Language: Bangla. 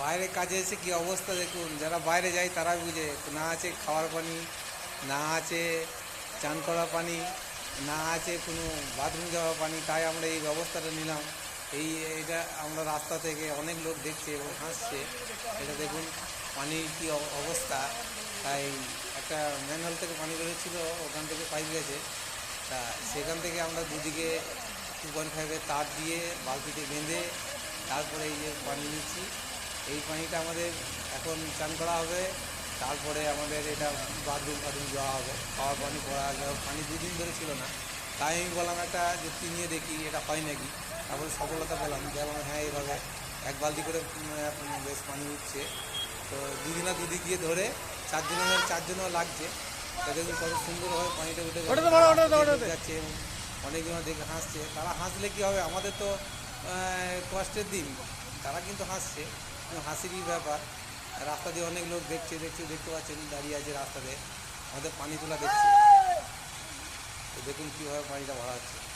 বাইরে কাজে এসে কি অবস্থা দেখুন, যারা বাইরে যায় তারা বুঝে, না আছে খাওয়ার পানি, না আছে চান করা পানি, না আছে কোনো বাথরুম যাওয়ার পানি। তাই আমরা এই ব্যবস্থাটা নিলাম। এইটা আমরা রাস্তা থেকে অনেক লোক দেখছে এবং হাসছে। এটা দেখুন পানির কী অবস্থা। তাই একটা ম্যানহোল থেকে পানি বেরোচ্ছিলো, ওখান থেকে পাইপ গেছে। তা সেখান থেকে আমরা দুদিকে 2.5-এর তার দিয়ে বালতিতে বেঁধে তারপরে এই যে পানি নিচ্ছি। এই পানিটা আমাদের এখন চান করা হবে, তারপরে আমাদের এটা বাথরুম যাওয়া হবে, খাওয়ার পানি পড়া যাবে। পানি দুদিন ধরে ছিল না, তাই আমি বললাম একটা যুক্তি নিয়ে দেখি এটা হয় নাকি। তারপরে সফলতা পেলাম, দেখলাম হ্যাঁ এইভাবে এক বালতি করে বেশ পানি উঠছে। তো দুদিক দিয়ে ধরে চারজনও লাগছে। তা দেখুন কত সুন্দরভাবে পানিটা উঠে যাচ্ছে এবং অনেকজন দেখে হাসছে। তারা হাসলে কী হবে, আমাদের তো কষ্টের দিন, তারা কিন্তু হাসছে, হাসিরই ব্যাপার। রাস্তা দিয়ে অনেক লোক দেখতে পাচ্ছেন দাঁড়িয়ে আছে রাস্তাতে, আমাদের পানি তোলা দেখছে। তো দেখুন কীভাবে পানিটা ভরা হচ্ছে।